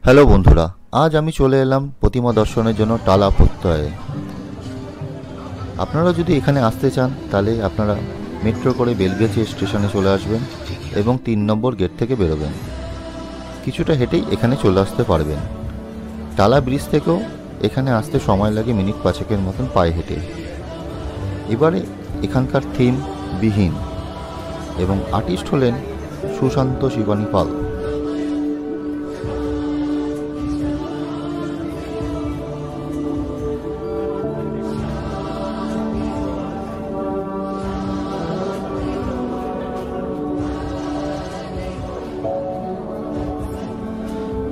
Hello বন্ধুরা, আজ আমি চলে এলাম প্রতিমা দর্শনের জন্য টালা প্রত্যয়ে। আপনারা যদি এখানে আসতে চান তাহলে আপনারা মেট্রো করে বেলগাছি স্টেশনে চলে আসবেন এবং ৩ নম্বর গেট থেকে বেরোবেন। কিছুটা হেঁটেই এখানে চলে আসতে পারবেন। টালা ব্রিজ থেকেও এখানে আসতে সময় লাগে মিনিট ৫-এর মতন পায়ে হেঁটে। এবারে এখানকার থিম বিহীন এবং আর্টিস্ট হলেন সুশান্ত শিবানী পাল।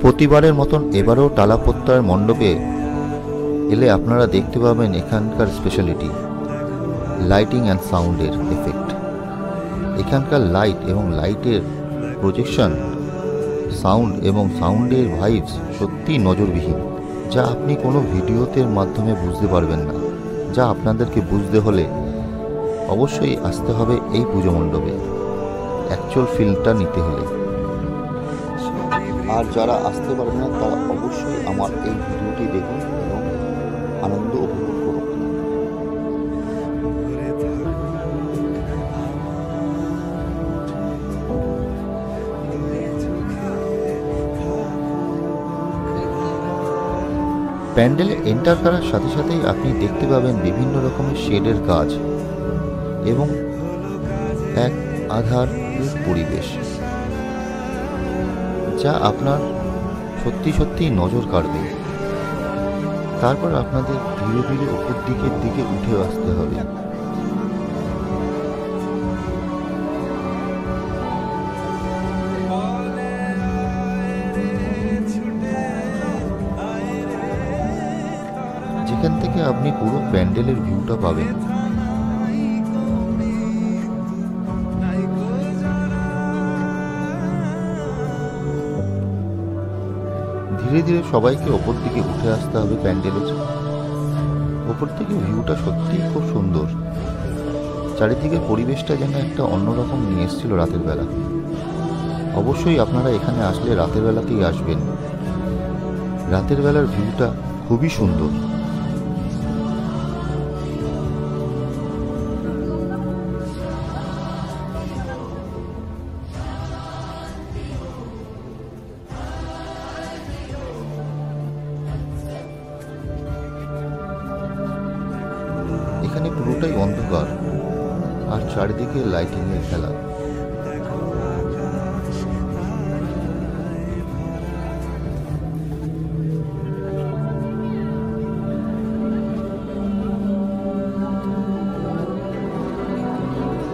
প্রতিবারের মতন এবারও টালা প্রত্যয়ের মণ্ডপে এলে আপনারা দেখতে পাবেন এখানকার স্পেশালিটি লাইটিং অ্যান্ড সাউন্ডের এফেক্ট। এখানকার লাইট এবং লাইটের প্রজেকশন, সাউন্ড এবং সাউন্ডের ভাইবস সত্যি নজরবিহীন, যা আপনি কোনো ভিডিওতে মাধ্যমে বুঝতে পারবেন না। যা আপনাদেরকে বুঝতে হলে অবশ্যই আসতে হবে এই পুজো মণ্ডপে, অ্যাকচুয়াল ফিলটা নিতে হলে। আর যারা আসতে পারবে না তারা অবশ্যই আমার এই ভিডিওটি দেখুন এবং আনন্দ উপভোগ করুন। প্যান্ডেলে এন্টার করার সাথে সাথেই আপনি দেখতে পাবেন বিভিন্ন রকমের শেডের কাজ এবং এক আধার পরিবেশ, যা আপনার সত্যি সত্যি নজর কাড়বে। তারপর আপনাদের ধীরে ধীরে উপর দিকে উঠে আসতে হবে। যেখান থেকে আপনি পুরো প্যান্ডেলের ভিউটা পাবেন। ধীরে ধীরে সবাইকে ওপর দিকে উঠে আসতে হবে। প্যান্ডেলের ওপর থেকে ভিউটা সত্যিই খুব সুন্দর। চারিদিকের পরিবেশটা যেন একটা অন্যরকম নিয়ে এসেছিল রাতের বেলা। অবশ্যই আপনারা এখানে আসলে রাতের বেলাতেই আসবেন। রাতের বেলার ভিউটা খুবই সুন্দর। এখানে পুরোটাই অন্ধকার আর চারিদিকে লাইটিং এর খেলা।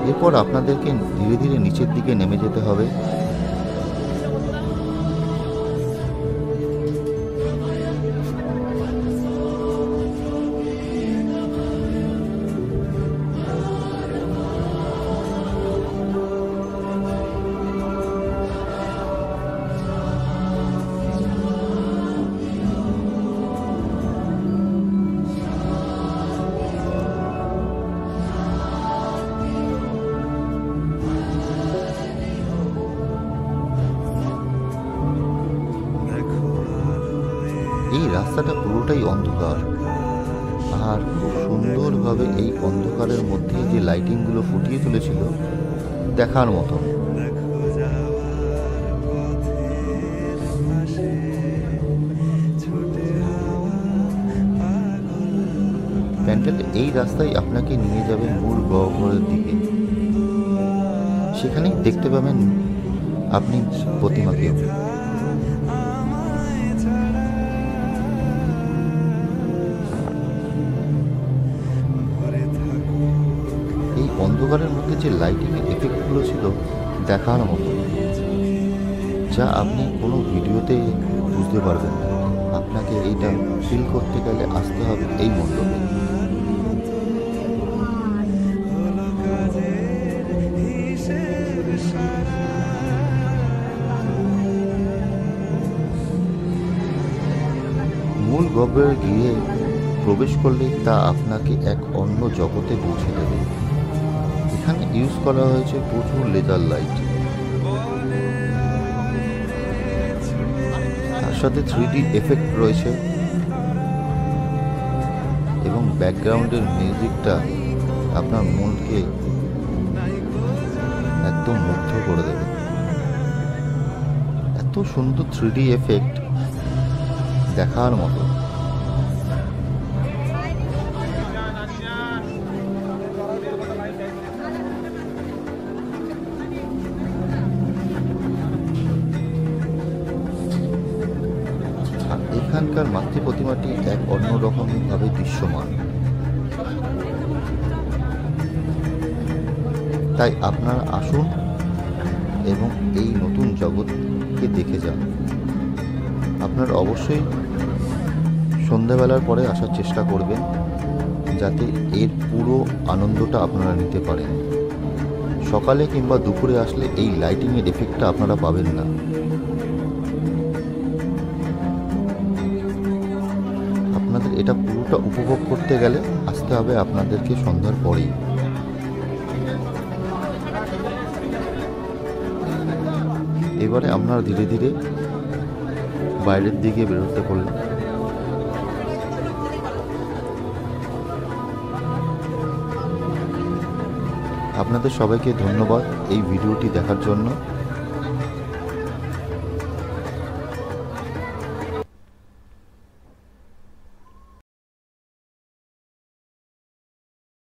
এরপর আপনাদেরকে ধীরে ধীরে নিচের দিকে নেমে যেতে হবে। এই রাস্তাটা পুরোটাই অন্ধকার আর খুব সুন্দরভাবে এই অন্ধকারের মধ্যে যে লাইটিংগুলো ফুটিয়ে তুলেছিল দেখার মতো। প্যান্ডেল এই রাস্তায় আপনাকে নিয়ে যাবে মূল গহ্বরের দিকে। সেখানেই দেখতে পাবেন আপনি প্রতিমাকে। এই অন্ধকারের মধ্যে যে লাইটিং এর এফেক্টগুলো ছিল দেখার মতো, যা আপনি কোনো ভিডিওতে বুঝতে পারবেন না। আপনাকে এইটা ফিল করতে গেলে আসতে হবে এই মণ্ডপে। মূল গহ্বরে গিয়ে প্রবেশ করলেই তা আপনাকে এক অন্য জগতে পৌঁছে দেবে। এখানে ইউজ করা হয়েছে প্রচুর লেজার লাইট। তার তার সাথে 3D এফেক্ট রয়েছে এবং ব্যাকগ্রাউন্ডের মিউজিকটা আপনার মনকে একদম মুগ্ধ করে দেবে। এত সুন্দর 3D এফেক্ট দেখার মতো। আর এখানকার মাতৃ প্রতিমাটি এক অন্যরকমভাবে দৃশ্যমান, তাই আপনারা আসুন এবং এই নতুন জগৎকে দেখে যান। আপনারা অবশ্যই সন্ধ্যাবেলার পরে আসার চেষ্টা করবেন, যাতে এর পুরো আনন্দটা আপনারা নিতে পারেন। সকালে কিংবা দুপুরে আসলে এই লাইটিংয়ের এফেক্টটা আপনারা পাবেন না। আপনাদের এটা পুরোটা উপভোগ করতে গেলে আসতে হবে আপনাদেরকে সন্ধ্যার পরেই। এবারে আপনারা ধীরে ধীরে বাইরের দিকে বেরোতে পারলেন। আপনাদের সবাইকে ধন্যবাদ এই ভিডিওটি দেখার জন্য।